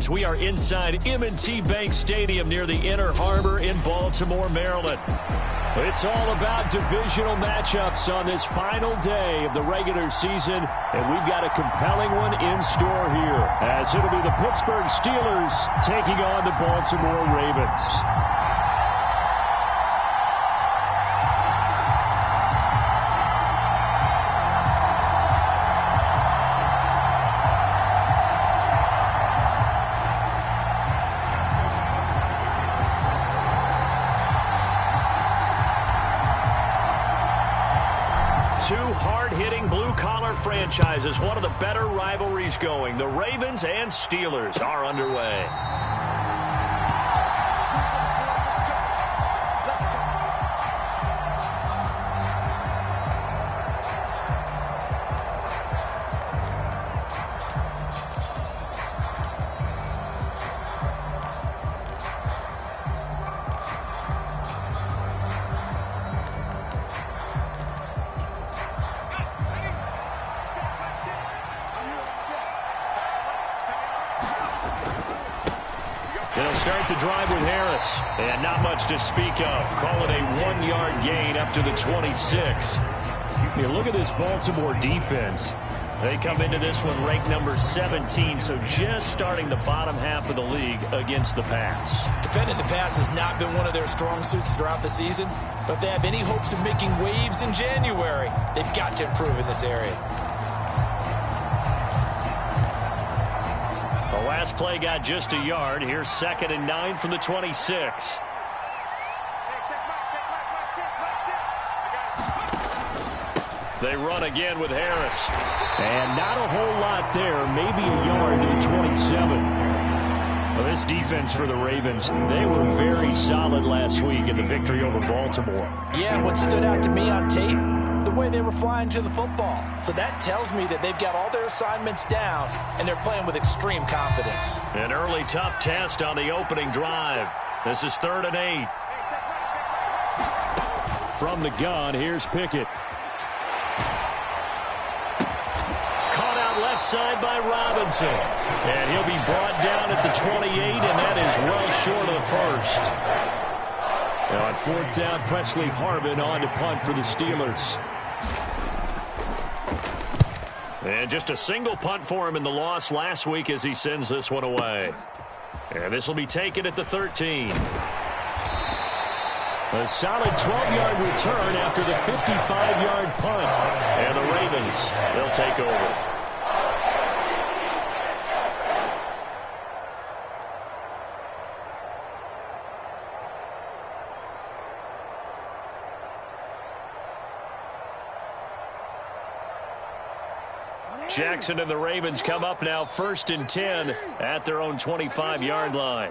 We are inside M&T Bank Stadium near the Inner Harbor in Baltimore, Maryland. It's all about divisional matchups on this final day of the regular season, and we've got a compelling one in store here, as it'll be the Pittsburgh Steelers taking on the Baltimore Ravens. Two hard-hitting blue-collar franchises, one of the better rivalries going. The Ravens and Steelers are underway. They'll start the drive with Harris. And not much to speak of. Call it a 1-yard gain up to the 26. You look at this Baltimore defense. They come into this one ranked number 17, so just starting the bottom half of the league against the pass. Defending the pass has not been one of their strong suits throughout the season, but if they have any hopes of making waves in January, they've got to improve in this area. The last play got just a yard. Here's 2nd and 9 from the 26. They run again with Harris. And not a whole lot there. Maybe a yard to the 27. Well, this defense for the Ravens, they were very solid last week in the victory over Baltimore. Yeah, what stood out to me on tape, the way they were flying to the football. So that tells me that they've got all their assignments down, and they're playing with extreme confidence. An early tough test on the opening drive. This is 3rd and 8. From the gun, here's Pickett. Caught out left side by Robinson. And he'll be brought down at the 28, and that is well short of the first. Now on 4th down, Presley Harvin on to punt for the Steelers. And just a single punt for him in the loss last week as he sends this one away. And this will be taken at the 13. A solid 12-yard return after the 55-yard punt. And the Ravens, they'll take over. Jackson and the Ravens come up now 1st and 10 at their own 25-yard line.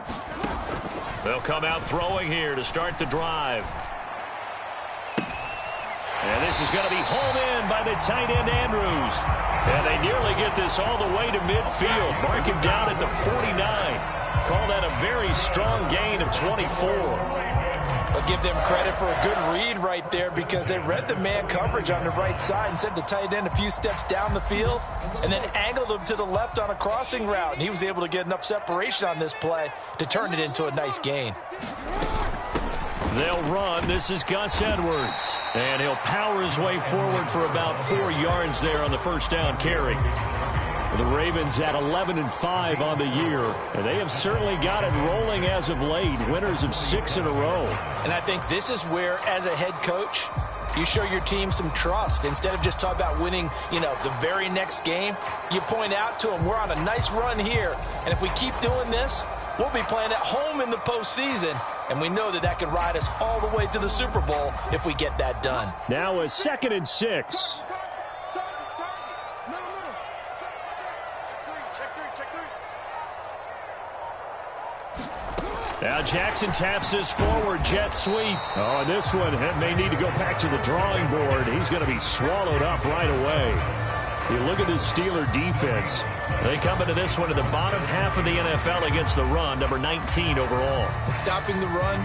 They'll come out throwing here to start the drive. And this is going to be hauled in by the tight end Andrews. And they nearly get this all the way to midfield. Mark him down at the 49. Call that a very strong gain of 24. I'll give them credit for a good read right there because they read the man coverage on the right side and sent the tight end a few steps down the field and then angled him to the left on a crossing route. And he was able to get enough separation on this play to turn it into a nice gain. They'll run. This is Gus Edwards. And he'll power his way forward for about 4 yards there on the 1st down carry. The Ravens at 11-5 on the year, and they have certainly got it rolling as of late, winners of 6 in a row. And I think this is where, as a head coach, you show your team some trust. Instead of just talking about winning, the very next game, you point out to them, we're on a nice run here, and if we keep doing this, we'll be playing at home in the postseason, and we know that can ride us all the way to the Super Bowl if we get that done. Now a 2nd and 6. Now Jackson taps this forward jet sweep. Oh, and this one may need to go back to the drawing board. He's going to be swallowed up right away. You look at this Steeler defense. They come into this one at the bottom half of the NFL against the run, number 19 overall. Stopping the run,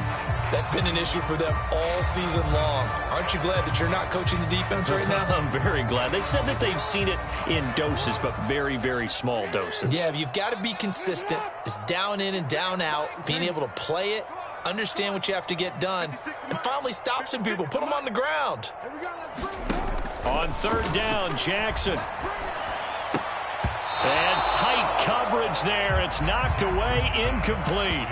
that's been an issue for them all season long. Aren't you glad that you're not coaching the defense right now? I'm very glad. They said that they've seen it in doses, but very, very small doses. Yeah, you've got to be consistent. It's down in and down out, being able to play it, understand what you have to get done, and finally stop some people, put them on the ground. On third down, Jackson. And tight coverage there. It's knocked away, incomplete.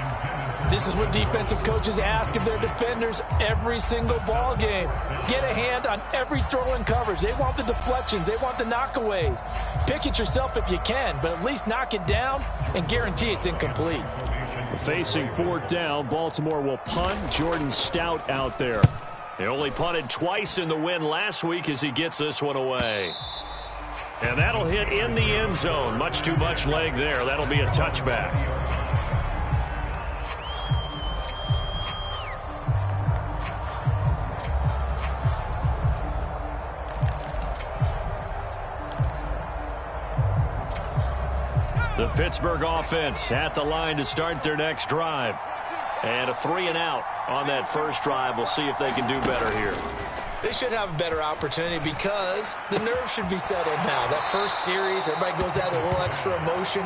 This is what defensive coaches ask of their defenders every single ball game. Get a hand on every throw in coverage. They want the deflections. They want the knockaways. Pick it yourself if you can, but at least knock it down and guarantee it's incomplete. Facing fourth down, Baltimore will punt. Jordan Stout out there. He only punted twice in the win last week as he gets this one away. And that'll hit in the end zone. Much too much leg there. That'll be a touchback. The Pittsburgh offense at the line to start their next drive. And a 3-and-out on that first drive. We'll see if they can do better here. They should have a better opportunity because the nerves should be settled now. That first series, everybody goes out with a little extra emotion.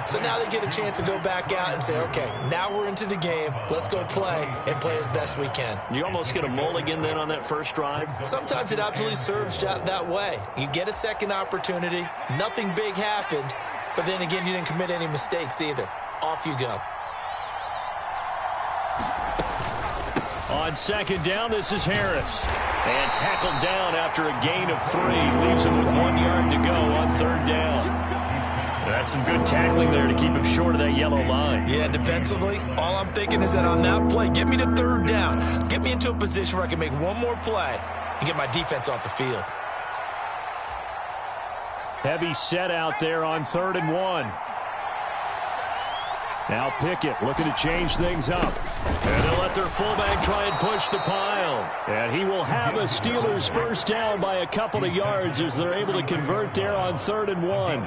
So now they get a chance to go back out and say, okay, now we're into the game. Let's go play and play as best we can. You almost get a mulligan then on that first drive? Sometimes it absolutely serves that way. You get a second opportunity. Nothing big happened. But then again, you didn't commit any mistakes either. Off you go. On second down, this is Harris. And tackled down after a gain of 3. Leaves him with 1 yard to go on third down. That's some good tackling there to keep him short of that yellow line. Yeah, defensively, all I'm thinking is that on that play, get me to third down. Get me into a position where I can make one more play and get my defense off the field. Heavy set out there on 3rd and 1. Now Pickett looking to change things up. And they'll let their fullback try and push the pile. And he will have a Steelers first down by a couple of yards as they're able to convert there on 3rd and 1.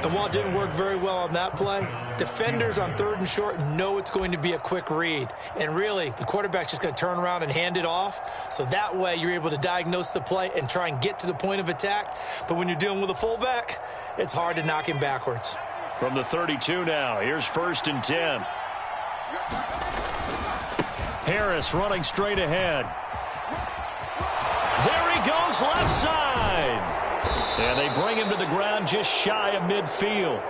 And while it didn't work very well on that play, defenders on 3rd and short know it's going to be a quick read. And really, the quarterback's just going to turn around and hand it off. So that way, you're able to diagnose the play and try and get to the point of attack. But when you're dealing with a fullback, it's hard to knock him backwards. From the 32 now, here's 1st and 10. Harris running straight ahead. There he goes, left side. And they bring him to the ground just shy of midfield.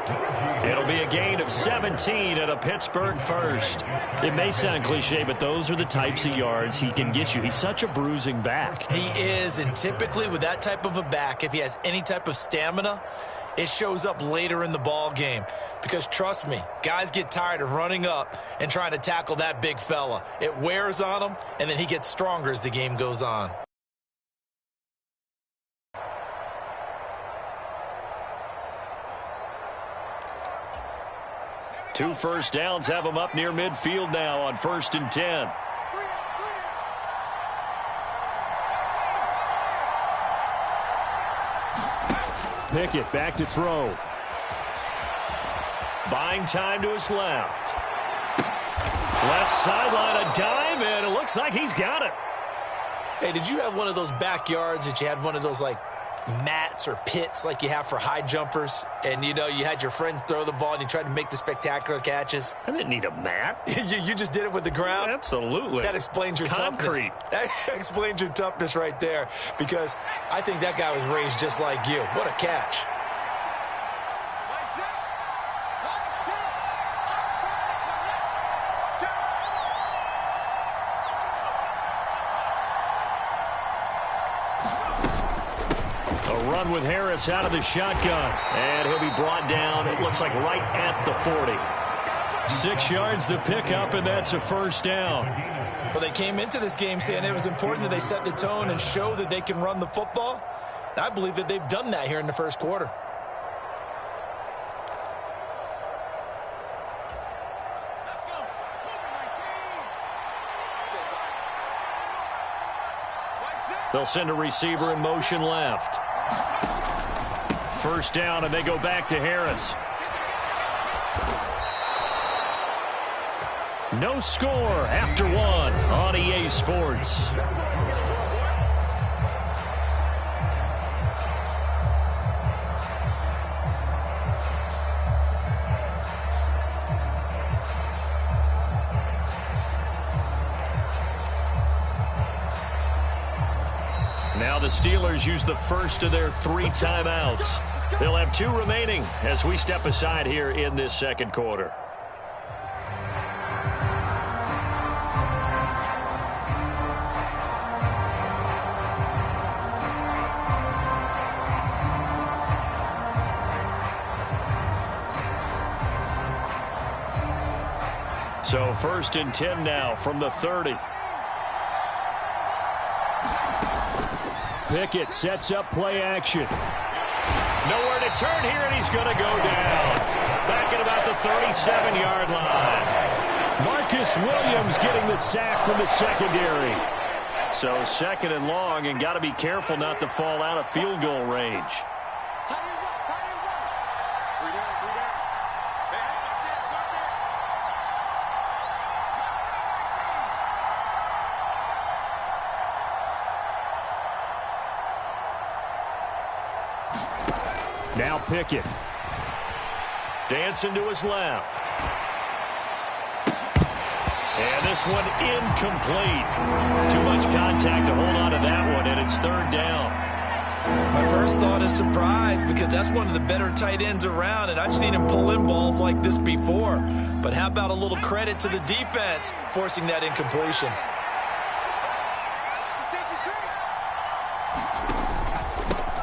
It'll be a gain of 17 at a Pittsburgh first. It may sound cliche, but those are the types of yards he can get you. He's such a bruising back. He is, and typically with that type of a back, if he has any type of stamina, it shows up later in the ball game. Because trust me, guys get tired of running up and trying to tackle that big fella. It wears on him, and then he gets stronger as the game goes on. Two first downs have him up near midfield now on 1st and 10. Pickett back to throw. Buying time to his left. Left sideline, a dive, and it looks like he's got it. Hey, did you have one of those backyards that you had one of those, like, mats or pits like you have for high jumpers, and you know you had your friends throw the ball and you tried to make the spectacular catches? I didn't need a mat. you just did it with the ground? Absolutely. That explains your concrete. Toughness. That explains your toughness right there, because I think that guy was raised just like you. What a catch. Run with Harris out of the shotgun. And he'll be brought down, it looks like right at the 40. 6 yards the pickup, and that's a first down. Well, they came into this game saying it was important that they set the tone and show that they can run the football. And I believe that they've done that here in the first quarter. They'll send a receiver in motion left. first down, and they go back to Harris. No score after one on EA Sports. Now the Steelers use the first of their 3 timeouts. They'll have 2 remaining as we step aside here in this second quarter. So 1st and 10 now from the 30. Pickett sets up play action. Nowhere to turn here, and he's going to go down. Back at about the 37-yard line. Marcus Williams getting the sack from the secondary. So 2nd and long, and got to be careful not to fall out of field goal range. Now Pickett. Dancing to his left. And this one incomplete. Too much contact to hold on to that one, and it's 3rd down. My first thought is surprise, because that's one of the better tight ends around, and I've seen him pull in balls like this before. But how about a little credit to the defense forcing that incompletion?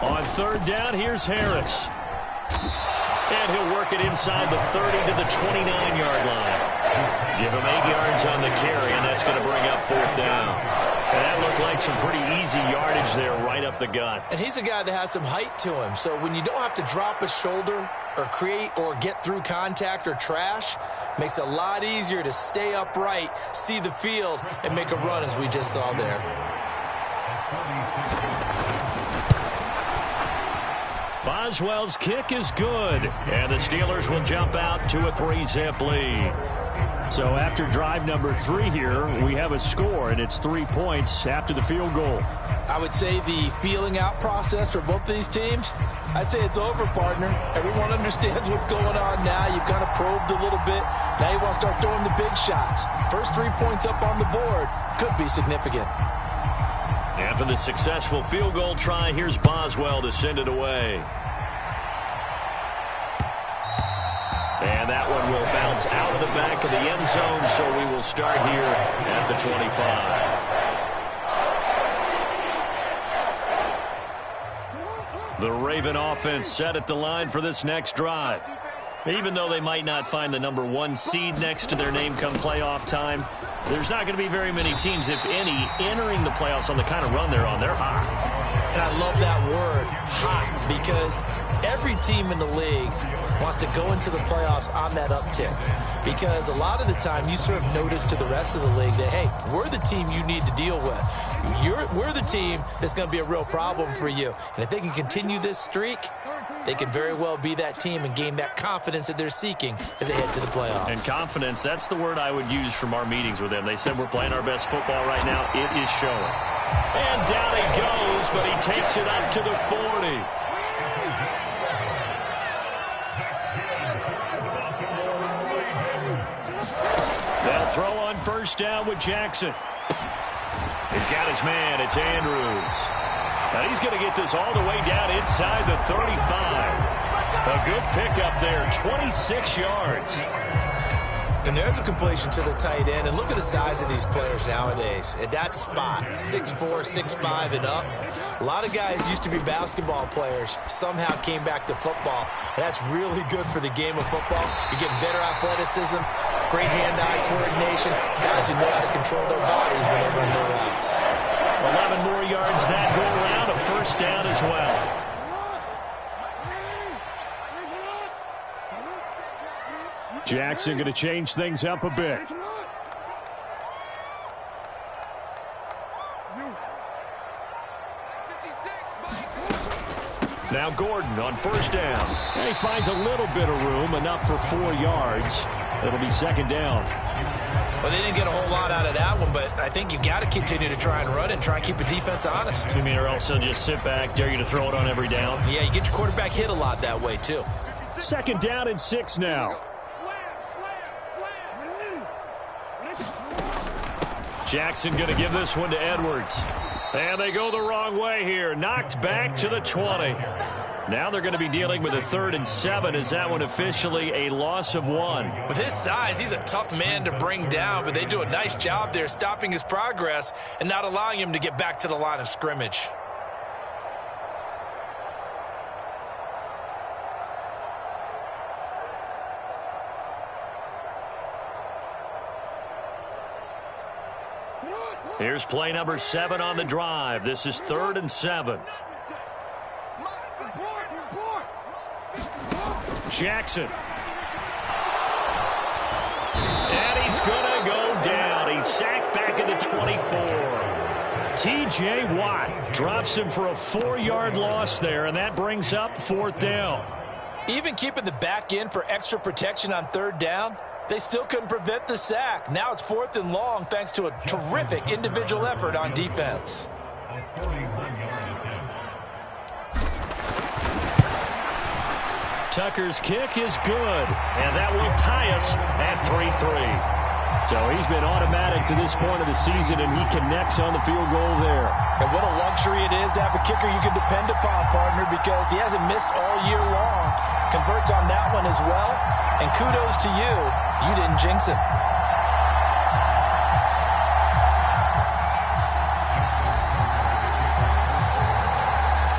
On 3rd down, here's Harris. And he'll work it inside the 30 to the 29-yard line. Give him 8 yards on the carry, and that's going to bring up 4th down. And that looked like some pretty easy yardage there right up the gut. And he's a guy that has some height to him, so when you don't have to drop a shoulder or create or get through contact or trash, makes it a lot easier to stay upright, see the field, and make a run as we just saw there. Boswell's kick is good, and the Steelers will jump out to a 3-zip lead. So after drive number 3 here, we have a score, and it's 3 points after the field goal. I would say the feeling out process for both these teams, I'd say it's over, partner. Everyone understands what's going on now. You've kind of probed a little bit. Now you want to start throwing the big shots. First 3 points up on the board could be significant. After the successful field goal try, here's Boswell to send it away. And that one will bounce out of the back of the end zone, so we will start here at the 25. The Raven offense set at the line for this next drive. Even though they might not find the number 1 seed next to their name come playoff time, there's not going to be very many teams, if any, entering the playoffs on the kind of run they're on. They're hot. And I love that word, hot, because every team in the league wants to go into the playoffs on that uptick. Because a lot of the time you serve notice to the rest of the league that, hey, we're the team you need to deal with. We're the team that's going to be a real problem for you. And if they can continue this streak, they could very well be that team and gain that confidence that they're seeking as they head to the playoffs. And confidence, that's the word I would use from our meetings with them. They said we're playing our best football right now. It is showing. And down he goes, but he takes it up to the 40. They'll throw on first down with Jackson. He's got his man. It's Andrews. Now he's going to get this all the way down inside the 35. A good pickup there, 26 yards. And there's a completion to the tight end. And look at the size of these players nowadays. At that spot, 6'4", 6'5", and up. A lot of guys used to be basketball players, somehow came back to football. And that's really good for the game of football. You're getting better athleticism, great hand-eye coordination, guys who know how to control their bodies when they run their routes. 11 more yards that go around, a first down as well. Jackson going to change things up a bit. Now Gordon on first down. And he finds a little bit of room, enough for 4 yards. It'll be second down. Well, they didn't get a whole lot out of that one, but I think you got to continue to try and run and try and keep the defense honest. You mean or else they'll just sit back, dare you to throw it on every down? Yeah, you get your quarterback hit a lot that way, too. Second down and 6 now. Jackson going to give this one to Edwards. And they go the wrong way here. Knocked back to the 20. Now they're going to be dealing with a 3rd and 7. Is that one officially a loss of 1? With his size, he's a tough man to bring down, but they do a nice job there stopping his progress and not allowing him to get back to the line of scrimmage. Here's play number 7 on the drive. This is 3rd and 7. Jackson. And he's going to go down. He's sacked back at the 24. T.J. Watt drops him for a 4-yard loss there, and that brings up 4th down. Even keeping the back in for extra protection on 3rd down, they still couldn't prevent the sack. Now it's 4th and long thanks to a terrific individual effort on defense. Tucker's kick is good, and that will tie us at 3-3. So he's been automatic to this point of the season, and he connects on the field goal there. And what a luxury it is to have a kicker you can depend upon, partner, because he hasn't missed all year long. Converts on that one as well, and kudos to you. You didn't jinx him.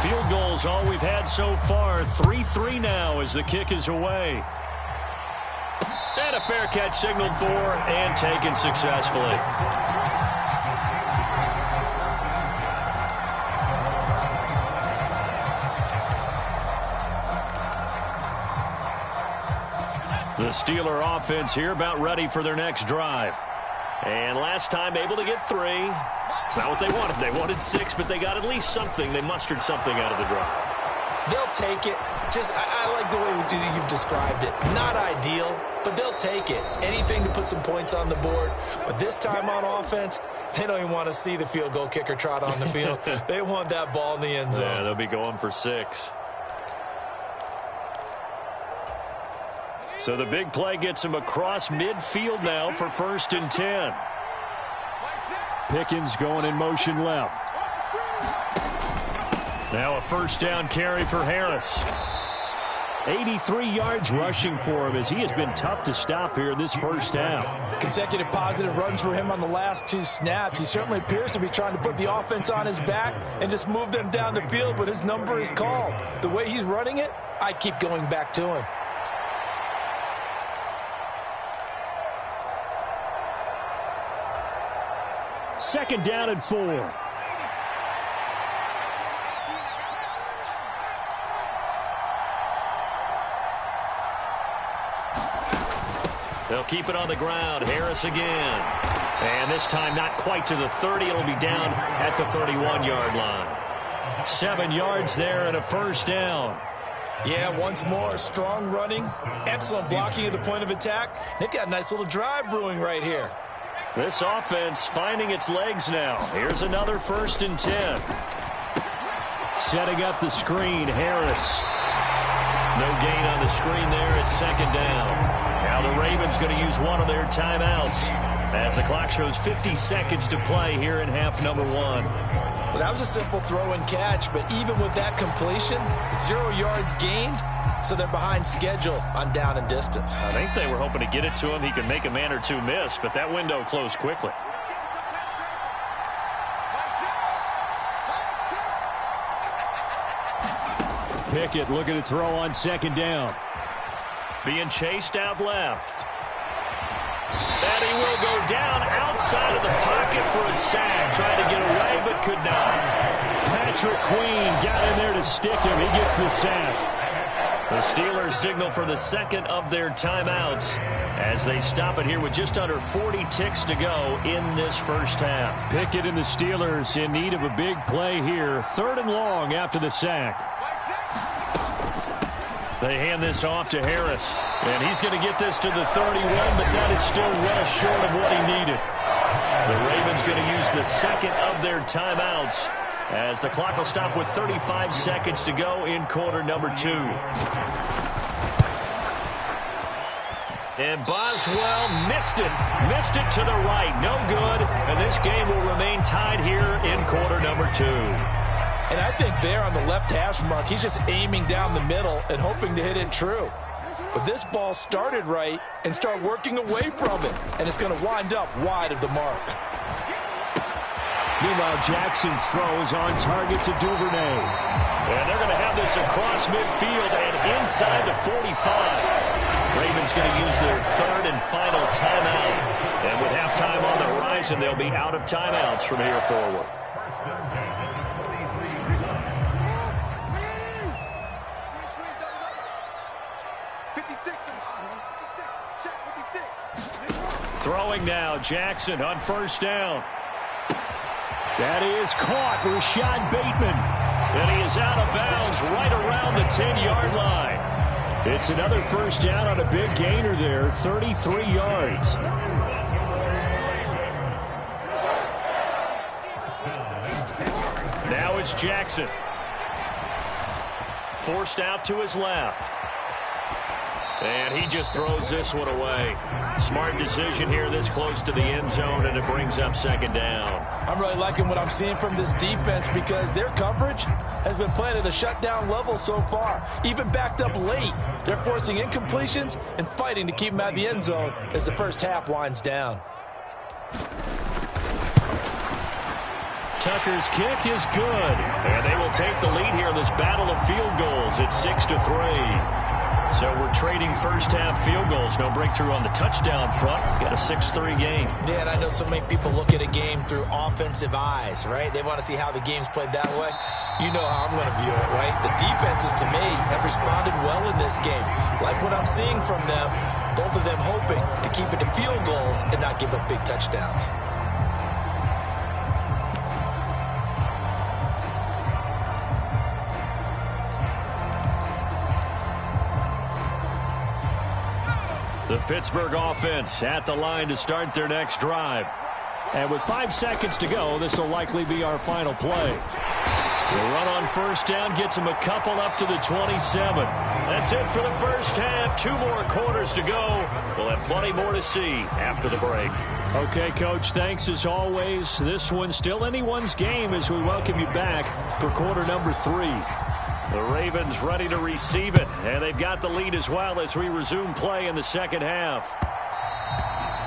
Field goals all we've had so far. 3-3 now as the kick is away. And a fair catch signaled for and taken successfully. The Steeler offense here about ready for their next drive. And last time able to get 3. It's not what they wanted. They wanted 6, but they got at least something. They mustered something out of the drive. They'll take it. I like the way you've described it. Not ideal, but they'll take it. Anything to put some points on the board. But this time on offense, they don't even want to see the field goal kicker trot on the field. They want that ball in the end zone. Yeah, they'll be going for 6. So the big play gets him across midfield now for 1st and 10. Pickens going in motion left. Now a 1st down carry for Harris. 83 yards rushing for him as he has been tough to stop here in this first half. Consecutive positive runs for him on the last 2 snaps. He certainly appears to be trying to put the offense on his back and just move them down the field, but his number is called. The way he's running it, I keep going back to him. Second down and 4. They'll keep it on the ground. Harris again. And this time not quite to the 30. It'll be down at the 31-yard line. 7 yards there and a 1st down. Yeah, once more, strong running, excellent blocking at the point of attack. They've got a nice little drive brewing right here. This offense finding its legs now. Here's another 1st and 10. Setting up the screen, Harris. No gain on the screen there at 2nd down. Now the Ravens going to use one of their timeouts as the clock shows 50 seconds to play here in half number 1. Well, that was a simple throw and catch, but even with that completion, 0 yards gained, so they're behind schedule on down and distance. I think they were hoping to get it to him. He could make a man or 2 miss, but that window closed quickly. Pickett looking to throw on 2nd down. Being chased out left. And he will go down outside of the pocket for a sack. Trying to get away, but could not. Patrick Queen got in there to stick him. He gets the sack. The Steelers signal for the 2nd of their timeouts as they stop it here with just under 40 ticks to go in this first half. Pickett and the Steelers in need of a big play here. 3rd and long after the sack. They hand this off to Harris. And he's going to get this to the 31, but that is still well short of what he needed. The Ravens going to use the second of their timeouts as the clock will stop with 35 seconds to go in quarter number 2. And Boswell missed it. Missed it to the right. No good. And this game will remain tied here in quarter number 2. And I think there on the left hash mark, he's just aiming down the middle and hoping to hit it true. But this ball started right and start working away from it. And it's going to wind up wide of the mark. Meanwhile, Jackson's throw is on target to Duvernay. And they're going to have this across midfield and inside the 45. Ravens going to use their third and final timeout. And with halftime on the horizon, they'll be out of timeouts from here forward. Throwing now, Jackson on first down. That is caught, Rashad Bateman. And he is out of bounds right around the 10-yard line. It's another first down on a big gainer there, 33 yards. Now it's Jackson. Forced out to his left. And he just throws this one away. Smart decision here this close to the end zone, and it brings up second down. I'm really liking what I'm seeing from this defense because their coverage has been playing at a shutdown level so far. Even backed up late, they're forcing incompletions and fighting to keep them out of the end zone as the first half winds down. Tucker's kick is good. And they will take the lead here in this battle of field goals. It's 6-3. So we're trading first-half field goals. No breakthrough on the touchdown front. Got a 6-3 game. Yeah, and I know so many people look at a game through offensive eyes, right? They want to see how the game's played that way. You know how I'm going to view it, right? The defenses, to me, have responded well in this game. Like what I'm seeing from them, both of them hoping to keep it to field goals and not give up big touchdowns. The Pittsburgh offense at the line to start their next drive. And with 5 seconds to go, this will likely be our final play. The run on first down gets them a couple up to the 27. That's it for the first half. 2 more quarters to go. We'll have plenty more to see after the break. Okay, Coach, thanks as always. This one's still anyone's game as we welcome you back for quarter number 3. The Ravens ready to receive it, and they've got the lead as well as we resume play in the second half.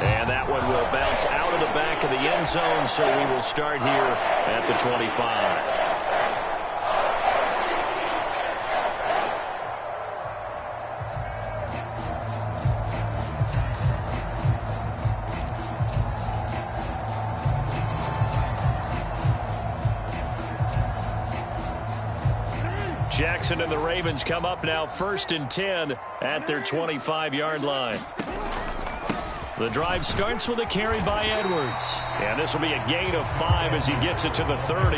And that one will bounce out of the back of the end zone, so we will start here at the 25. Jackson and the Ravens come up now 1st and 10 at their 25-yard line. The drive starts with a carry by Edwards. And this will be a gain of 5 as he gets it to the 30.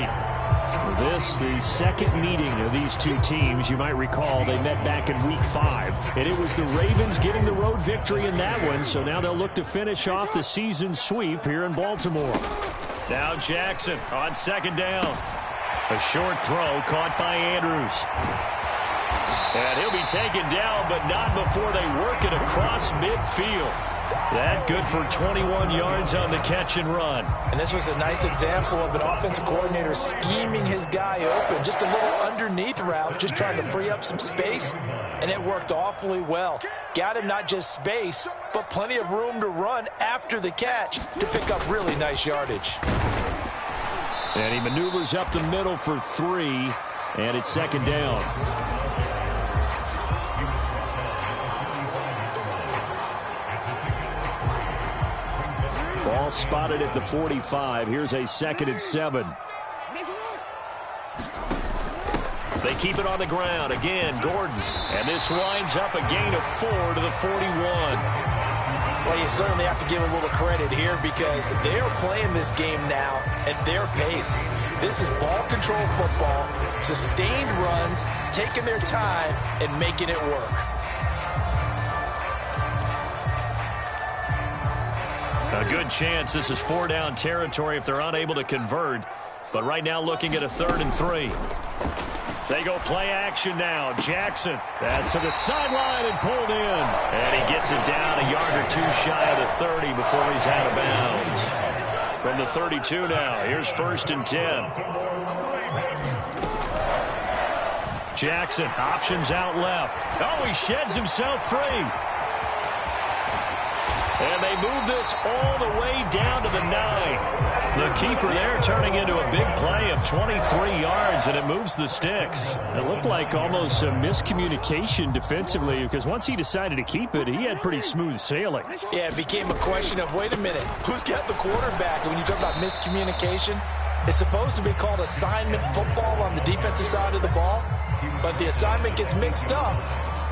This, the second meeting of these two teams. You might recall they met back in week 5. And it was the Ravens getting the road victory in that one. So now they'll look to finish off the season sweep here in Baltimore. Now Jackson on second down. A short throw caught by Andrews. And he'll be taken down, but not before they work it across midfield. That good for 21 yards on the catch and run. And this was a nice example of an offensive coordinator scheming his guy open. Just a little underneath route, just trying to free up some space. And it worked awfully well. Got him not just space, but plenty of room to run after the catch to pick up really nice yardage. And he maneuvers up the middle for 3, and it's second down. Ball spotted at the 45. Here's a 2nd and 7. They keep it on the ground. Again, Gordon. And this winds up a gain of 4 to the 41. Well, you certainly have to give a little credit here because they're playing this game now at their pace. This is ball control football, sustained runs, taking their time and making it work. A good chance this is 4-down territory if they're unable to convert. But right now looking at a 3rd and 3. They go play action now. Jackson pass to the sideline and pulled in. And he gets it down a yard or 2 shy of the 30 before he's out of bounds. From the 32 now, here's 1st and 10. Jackson options out left. Oh, he sheds himself free. And they move this all the way down to the 9. The keeper there turning into a big play of 23 yards, and it moves the sticks. It looked like almost a miscommunication defensively because once he decided to keep it, he had pretty smooth sailing. Yeah, it became a question of, wait a minute, who's got the quarterback? And when you talk about miscommunication, it's supposed to be called assignment football on the defensive side of the ball, but the assignment gets mixed up.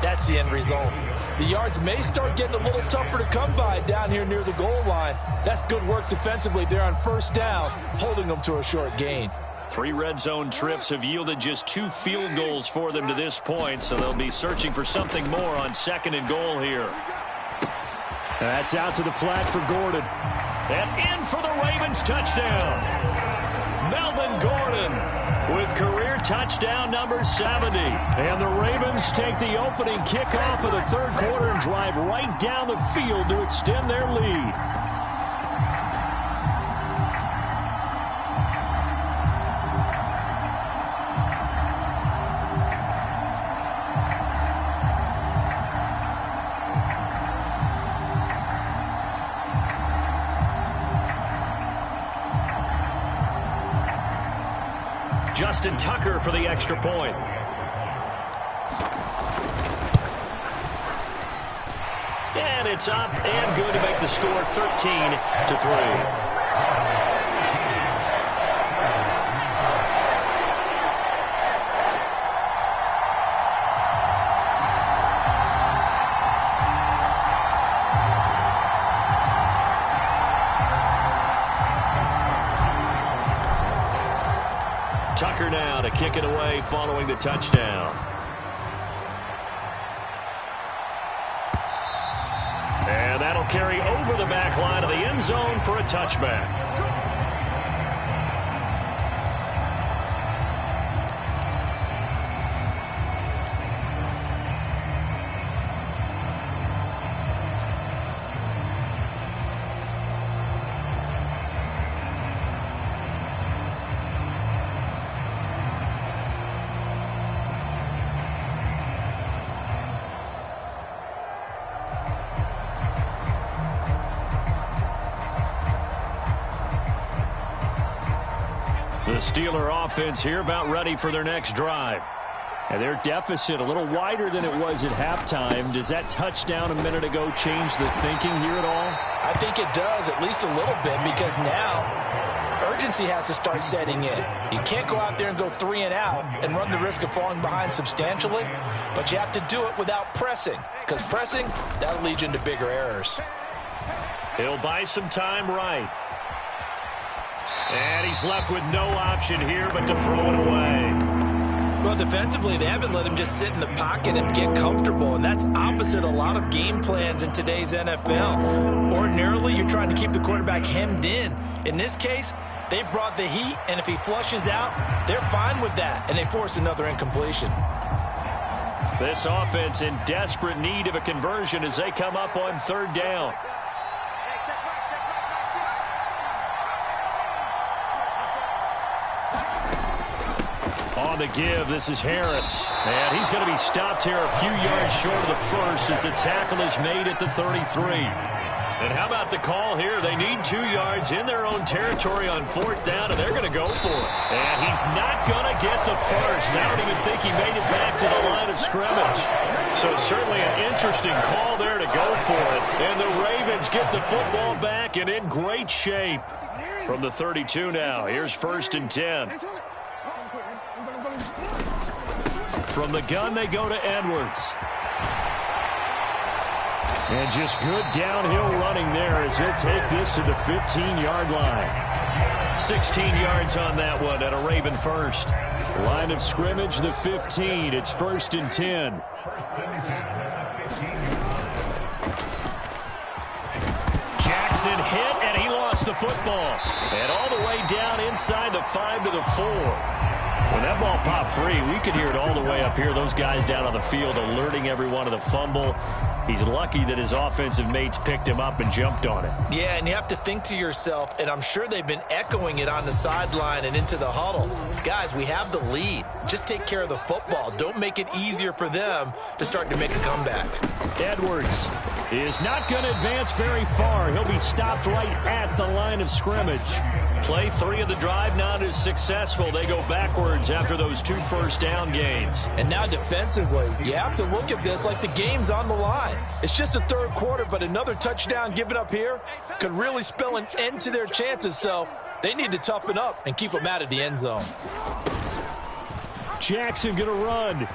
That's the end result. The yards may start getting a little tougher to come by down here near the goal line. That's good work defensively there on 1st down, holding them to a short gain. 3 red zone trips have yielded just 2 field goals for them to this point, so they'll be searching for something more on 2nd and goal here. That's out to the flat for Gordon. And in for the Ravens touchdown. Melvin Gordon with career touchdown number 70. And the Ravens take the opening kickoff of the 3rd quarter and drive right down the field to extend their lead. Justin Tucker for the extra point. And it's up and good to make the score 13-3. Tucker now to kick it away following the touchdown. And that'll carry over the back line of the end zone for a touchback. The Steeler offense here about ready for their next drive. And their deficit a little wider than it was at halftime. Does that touchdown a minute ago change the thinking here at all? I think it does, at least a little bit, because now urgency has to start setting in. You can't go out there and go 3 and out and run the risk of falling behind substantially, but you have to do it without pressing, because pressing, that'll lead you into bigger errors. He'll buy some time right. And he's left with no option here but to throw it away. Well, defensively, they haven't let him just sit in the pocket and get comfortable, and that's opposite a lot of game plans in today's NFL. Ordinarily, you're trying to keep the quarterback hemmed in. In this case, they brought the heat, and if he flushes out, they're fine with that, and they force another incompletion. This offense in desperate need of a conversion as they come up on 3rd down. On the give, this is Harris. And he's going to be stopped here a few yards short of the first as the tackle is made at the 33. And how about the call here? They need 2 yards in their own territory on 4th down, and they're going to go for it. And he's not going to get the first. I don't even think he made it back to the line of scrimmage. So certainly an interesting call there to go for it. And the Ravens get the football back and in great shape. From the 32 now, here's 1st and 10. From the gun, they go to Edwards. And just good downhill running there as he'll take this to the 15-yard line. 16 yards on that one at a Raven first. Line of scrimmage, the 15. It's 1st and 10. Jackson hit, and he lost the football. And all the way down inside the 5 to the 4. When that ball popped free, we could hear it all the way up here. Those guys down on the field alerting everyone of the fumble. He's lucky that his offensive mates picked him up and jumped on it. Yeah, and you have to think to yourself, and I'm sure they've been echoing it on the sideline and into the huddle. Guys, we have the lead. Just take care of the football. Don't make it easier for them to start to make a comeback. Edwards is not going to advance very far. He'll be stopped right at the line of scrimmage. Play 3 of the drive not as successful. They go backwards after those 2 first-down gains. And now defensively, you have to look at this like the game's on the line. It's just the 3rd quarter, but another touchdown given up here could really spell an end to their chances, so they need to toughen up and keep them out of the end zone. Jackson going to run.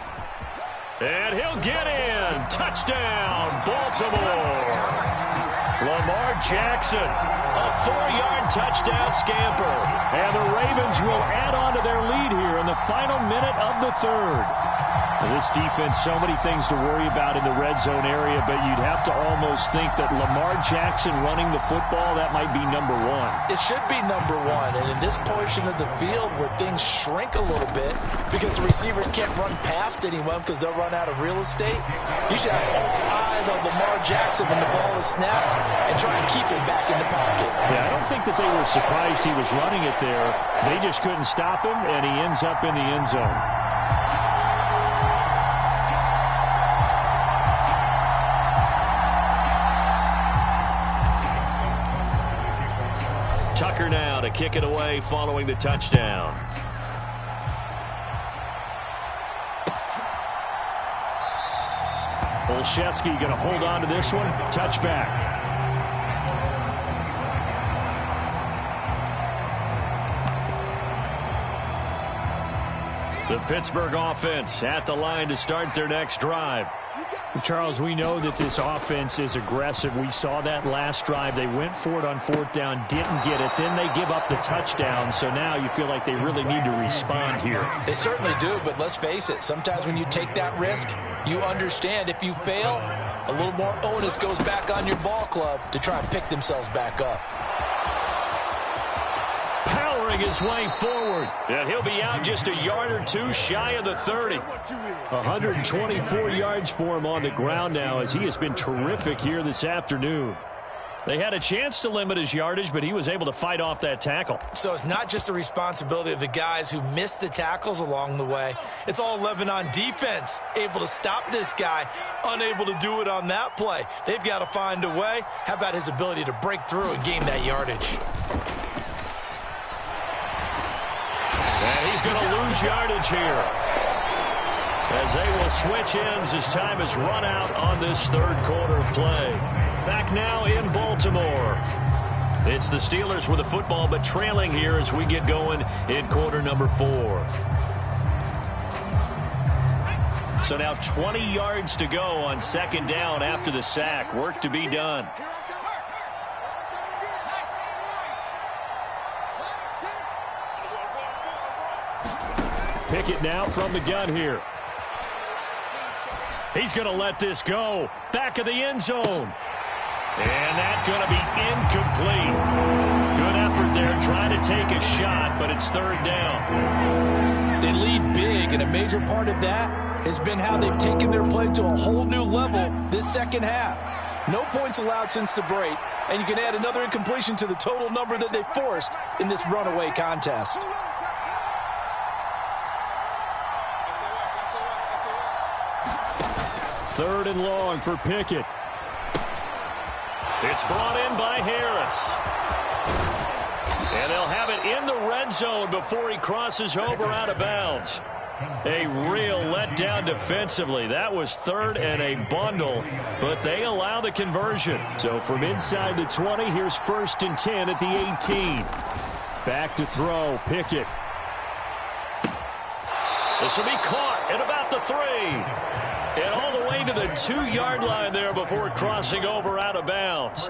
And he'll get in. Touchdown, Baltimore. Lamar Jackson, a 4-yard touchdown scamper. And the Ravens will add on to their lead here in the final minute of the 3rd. This defense, so many things to worry about in the red zone area, but you'd have to almost think that Lamar Jackson running the football, that might be number 1. It should be number 1, and in this portion of the field where things shrink a little bit because the receivers can't run past anyone because they'll run out of real estate, you should have all eyes on Lamar Jackson when the ball is snapped and try and keep him back in the pocket. Yeah, I don't think that they were surprised he was running it there. They just couldn't stop him, and he ends up in the end zone. Tucker now to kick it away following the touchdown. Olszewski going to hold on to this one. Touchback. The Pittsburgh offense at the line to start their next drive. Charles, we know that this offense is aggressive. We saw that last drive. They went for it on 4th down, didn't get it. Then they give up the touchdown. So now you feel like they really need to respond here. They certainly do, but let's face it. Sometimes when you take that risk, you understand if you fail, a little more onus goes back on your ball club to try and pick themselves back up. Powering his way forward, and he'll be out just a yard or 2 shy of the 30. 124 yards for him on the ground now as he has been terrific here this afternoon. They had a chance to limit his yardage, but he was able to fight off that tackle. So it's not just the responsibility of the guys who missed the tackles along the way. It's all 11 on defense, able to stop this guy, unable to do it on that play. They've got to find a way. How about his ability to break through and gain that yardage? And he's going to lose yardage here, as they will switch ends as time has run out on this 3rd quarter of play. Back now in Baltimore. It's the Steelers with the football, but trailing here as we get going in quarter number 4. So now 20 yards to go on 2nd down after the sack. Work to be done. Pickett now from the gun here. He's going to let this go. Back of the end zone. And that's going to be incomplete. Good effort there trying to take a shot, but it's 3rd down. They lead big, and a major part of that has been how they've taken their play to a whole new level this 2nd half. No points allowed since the break, and you can add another incompletion to the total number that they forced in this runaway contest. 3rd and long for Pickett. It's brought in by Harris. And they'll have it in the red zone before he crosses over out of bounds. A real letdown defensively. That was 3rd and a bundle, but they allow the conversion. So from inside the 20, here's 1st and 10 at the 18. Back to throw, Pickett. This will be caught at about the 3. And all the way gain to the 2-yard line there before crossing over out of bounds.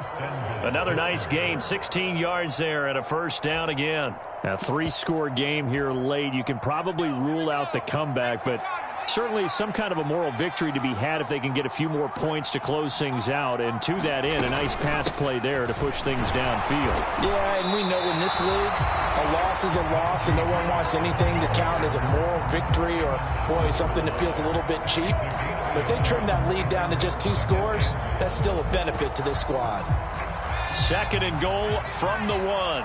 Another nice gain, 16 yards there, and a first down again. A 3-score game here late. You can probably rule out the comeback, but certainly some kind of a moral victory to be had if they can get a few more points to close things out. And to that end, a nice pass play there to push things downfield. Yeah, and we know in this league, a loss is a loss, and no one wants anything to count as a moral victory or, boy, something that feels a little bit cheap. But if they trim that lead down to just 2 scores, that's still a benefit to this squad. 2nd and goal from the 1.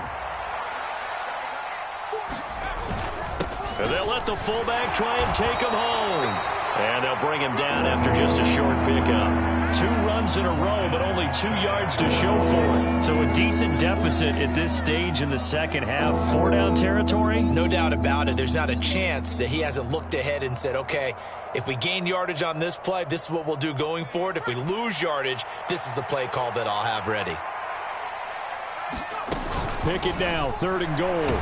And they'll let the fullback try and take him home. And they'll bring him down after just a short pickup. 2 runs in a row, but only 2 yards to show for it. So a decent deficit at this stage in the second half. 4-down territory? No doubt about it. There's not a chance that he hasn't looked ahead and said, okay, if we gain yardage on this play, this is what we'll do going forward. If we lose yardage, this is the play call that I'll have ready. Pick it now, 3rd and goal.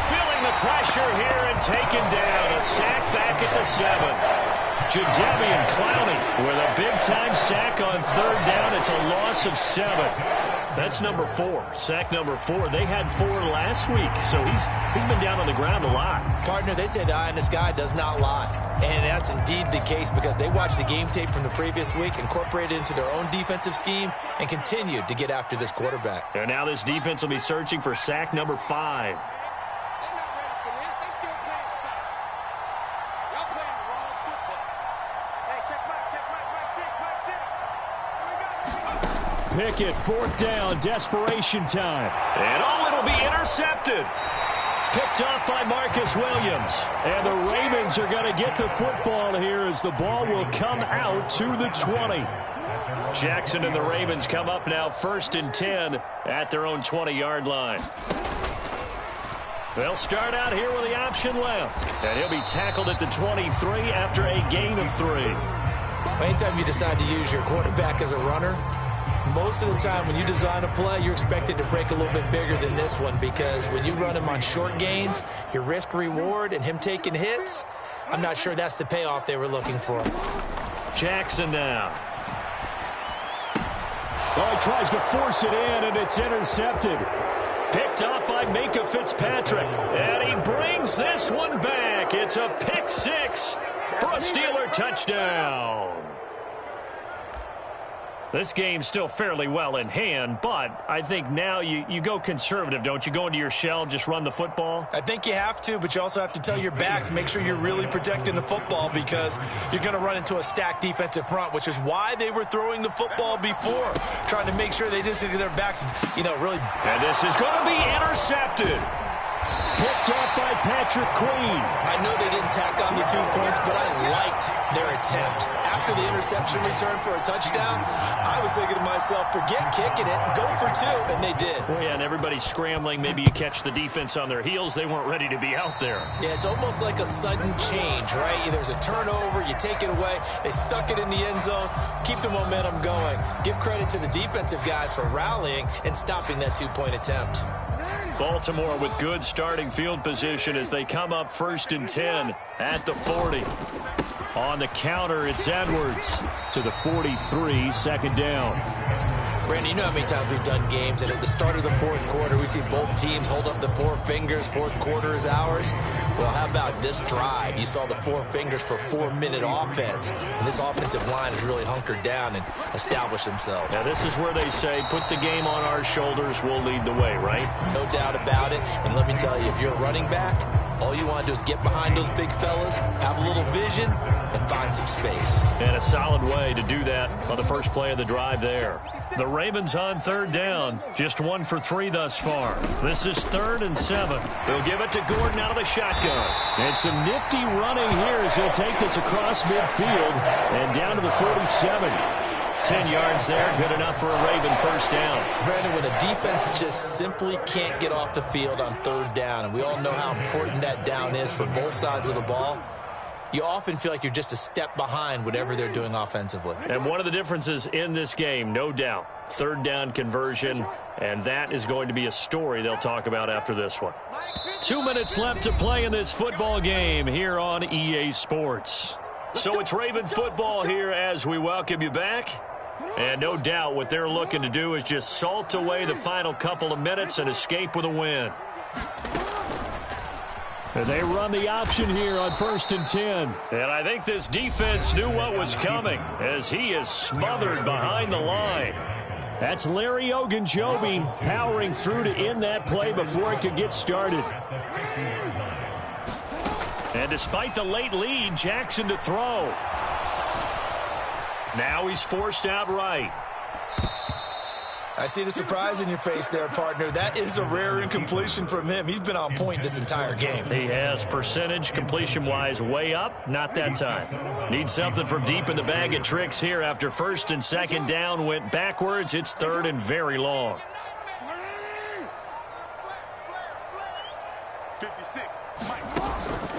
Feeling the pressure here and taken down. A sack back at the 7. Jadeveon Clowney with a big-time sack on 3rd down. It's a loss of 7. That's number 4. Sack number 4. They had 4 last week, so he's been down on the ground a lot. Partner, they say the eye in the sky does not lie. And that's indeed the case because they watched the game tape from the previous week, incorporated it into their own defensive scheme, and continued to get after this quarterback. And now this defense will be searching for sack number 5. Pickett, 4th down, desperation time. And it'll be intercepted. Picked off by Marcus Williams. And the Ravens are going to get the football here as the ball will come out to the 20. Jackson and the Ravens come up now 1st and 10 at their own 20-yard line. They'll start out here with the option left. And he'll be tackled at the 23 after a gain of 3. Anytime you decide to use your quarterback as a runner, most of the time when you design a play, you're expected to break a little bit bigger than this one because when you run him on short gains, your risk-reward and him taking hits, I'm not sure that's the payoff they were looking for. Jackson now. Oh, he tries to force it in, and it's intercepted. Picked up by Minkah Fitzpatrick. And he brings this one back. It's a pick 6 for a Steeler touchdown. This game's still fairly well in hand, but I think now you go conservative, don't you? Go into your shell, just run the football? I think you have to, but you also have to tell your backs, make sure you're really protecting the football because you're going to run into a stacked defensive front, which is why they were throwing the football before, trying to make sure they just get their backs, really. And this is going to be intercepted. Picked up by Patrick Queen. I know they didn't tack on the 2 points, but I liked their attempt. After the interception return for a touchdown, I was thinking to myself, forget kicking it, go for 2, and they did. Well, yeah, and everybody's scrambling. Maybe you catch the defense on their heels. They weren't ready to be out there. Yeah, it's almost like a sudden change, right? There's a turnover, you take it away, they stuck it in the end zone, keep the momentum going. Give credit to the defensive guys for rallying and stopping that 2-point attempt. Baltimore with good starting field position as they come up 1st and 10 at the 40. On the counter, it's Edwards to the 43, 2nd down. Brandon, you know how many times we've done games, and at the start of the 4th quarter, we see both teams hold up the 4 fingers, 4th quarter is ours. Well, how about this drive? You saw the 4 fingers for 4-minute offense, and this offensive line has really hunkered down and established themselves. Now, this is where they say, put the game on our shoulders, we'll lead the way, right? No doubt about it, and let me tell you, if you're a running back, all you want to do is get behind those big fellas, have a little vision, and find some space. And a solid way to do that on the first play of the drive there. The Ravens on 3rd down, just 1 for 3 thus far. This is 3rd and 7. They'll give it to Gordon out of the shotgun. And some nifty running here as he'll take this across midfield and down to the 47. 10 yards there, good enough for a Raven first down. Brandon, when a defense just simply can't get off the field on 3rd down, and we all know how important that down is for both sides of the ball, you often feel like you're just a step behind whatever they're doing offensively. And one of the differences in this game, no doubt, 3rd down conversion, and that is going to be a story they'll talk about after this one. 2 minutes left to play in this football game here on EA Sports. So it's Raven football here as we welcome you back. And no doubt what they're looking to do is just salt away the final couple of minutes and escape with a win. And they run the option here on 1st and 10. And I think this defense knew what was coming as he is smothered behind the line. That's Larry Ogunjobi powering through to end that play before it could get started. And despite the late lead, Jackson to throw. Now he's forced out right. I see the surprise in your face there, partner. That is a rare incompletion from him. He's been on point this entire game. He has percentage completion-wise way up. Not that time. Needs something from deep in the bag of tricks here after 1st and 2nd down went backwards. It's 3rd and very long. 56.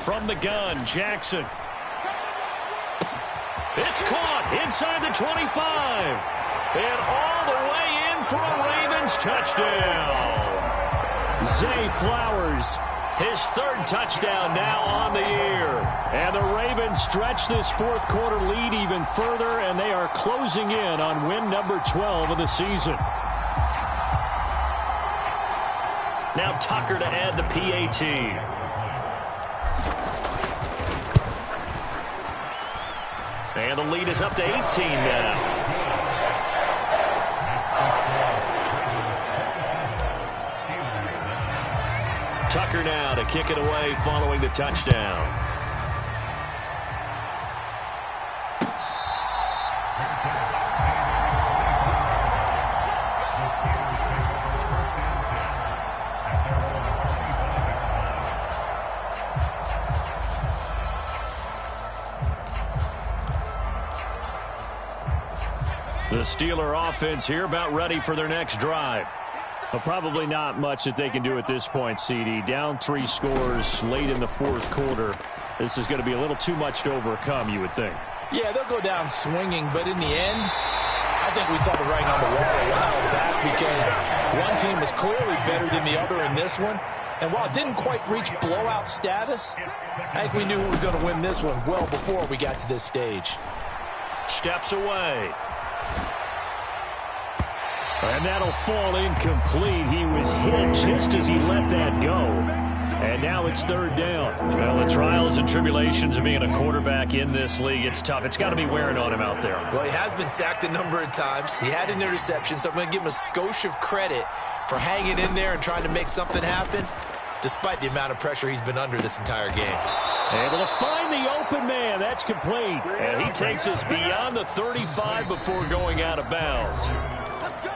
From the gun, Jackson. It's caught inside the 25. And all the way in for a Ravens touchdown. Zay Flowers. His 3rd touchdown now on the year. And the Ravens stretch this 4th quarter lead even further, and they are closing in on win number 12 of the season. Now Tucker to add the PAT. And the lead is up to 18 now. Tucker now to kick it away following the touchdown. The Steeler offense here about ready for their next drive. Well, probably not much that they can do at this point, CD. Down 3 scores late in the 4th quarter. This is going to be a little too much to overcome, you would think. Yeah, they'll go down swinging, but in the end, I think we saw the writing on the wall a while back because one team was clearly better than the other in this one. And while it didn't quite reach blowout status, I think we knew who was going to win this one well before we got to this stage. Steps away. And that'll fall incomplete. He was hit just as he let that go. And now it's 3rd down. Well, the trials and tribulations of being a quarterback in this league, it's tough. It's got to be wearing on him out there. Well, he has been sacked a number of times. He had an interception, so I'm going to give him a skosh of credit for hanging in there and trying to make something happen, despite the amount of pressure he's been under this entire game. Able to find the open man. That's complete. And he takes us beyond the 35 before going out of bounds.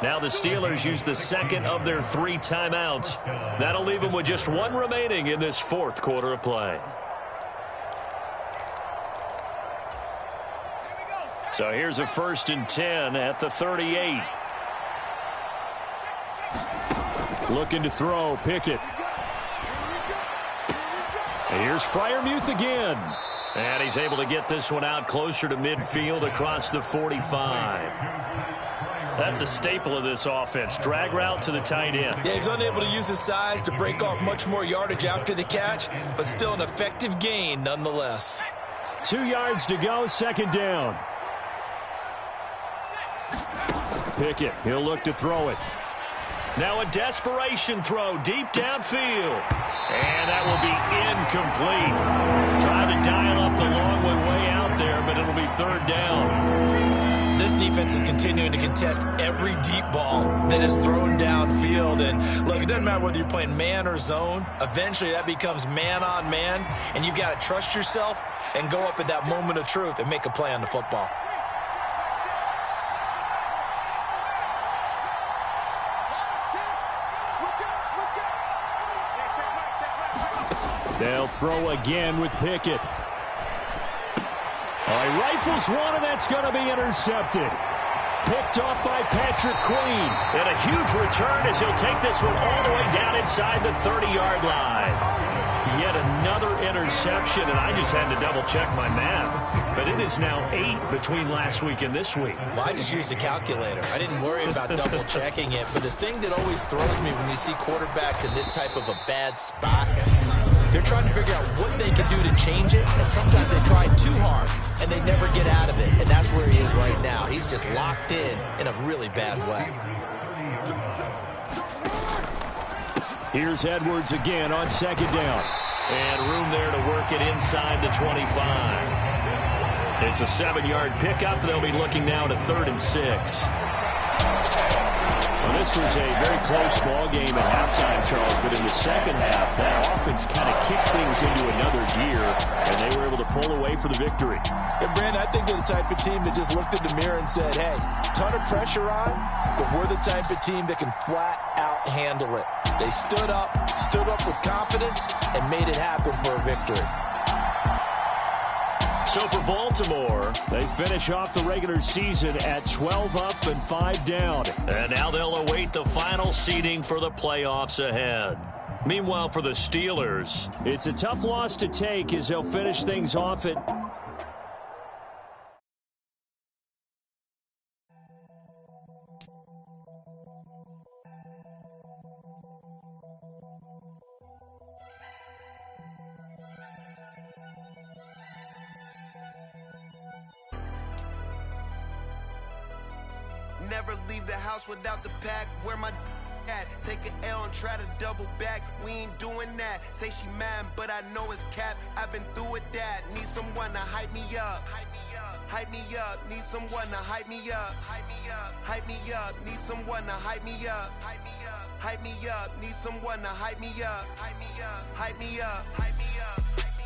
Now the Steelers use the 2nd of their 3 timeouts. That'll leave them with just 1 remaining in this 4th quarter of play. So here's a 1st and 10 at the 38. Looking to throw, Pickett. And here's Freiermuth again. And he's able to get this one out closer to midfield across the 45. That's a staple of this offense. Drag route to the tight end. Yeah, he's unable to use his size to break off much more yardage after the catch, but still an effective gain nonetheless. 2 yards to go, 2nd down. Pickett, he'll look to throw it. Now a desperation throw deep downfield. And that will be incomplete. Trying to dial up the long one way out there, but it'll be 3rd down. This defense is continuing to contest every deep ball that is thrown downfield. And look, it doesn't matter whether you're playing man or zone. Eventually that becomes man on man, and you've got to trust yourself and go up at that moment of truth and make a play on the football. They'll throw again with Pickett. He rifles one, and that's going to be intercepted. Picked off by Patrick Queen. And a huge return as he'll take this one all the way down inside the 30-yard line. Yet another interception, and I just had to double-check my math. But it is now 8 between last week and this week. Well, I just used a calculator. I didn't worry about double-checking it. But the thing that always throws me when you see quarterbacks in this type of a bad spot They're trying to figure out what they can do to change it, and sometimes they try too hard, and they never get out of it. And that's where he is right now. He's just locked in a really bad way. Here's Edwards again on second down. And room there to work it inside the 25. It's a 7-yard pickup. They'll be looking now to 3rd and 6. Well, this was a very close ball game at halftime, Charles, but in the second half, that offense kind of kicked things into another gear, and they were able to pull away for the victory. And, Brandon, I think they're the type of team that just looked in the mirror and said, hey, ton of pressure on, but we're the type of team that can flat out handle it. They stood up with confidence, and made it happen for a victory. So for Baltimore, they finish off the regular season at 12 up and 5 down. And now they'll await the final seeding for the playoffs ahead. Meanwhile, for the Steelers, it's a tough loss to take as they'll finish things off at... Never leave the house without the pack. Where my at? Take an L and try to double back. We ain't doing that. Say she mad, but I know it's cap. I've been through with that. Need someone to hype me up. Hype me up. Hype me up. Need someone to hype me up. Hype me up. Hype me up. Need someone to hype me up. Hype me up. Hype me up. Need someone to hype me up. Hype me up. Hype me up. Hype me up. Hype me up.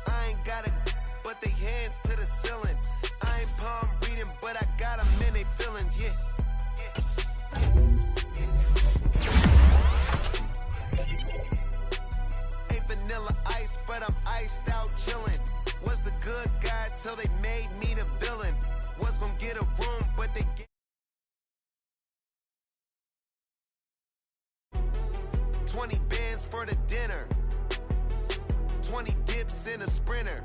I ain't got it, but they hands to the ceiling. I ain't palm reading, but I got them in they feelings, yeah. Ain't vanilla ice, but I'm iced out chillin'. Was the good guy till they made me the villain. Was gonna get a room, but they get 20 bands for the dinner. 20 dips in a Sprinter.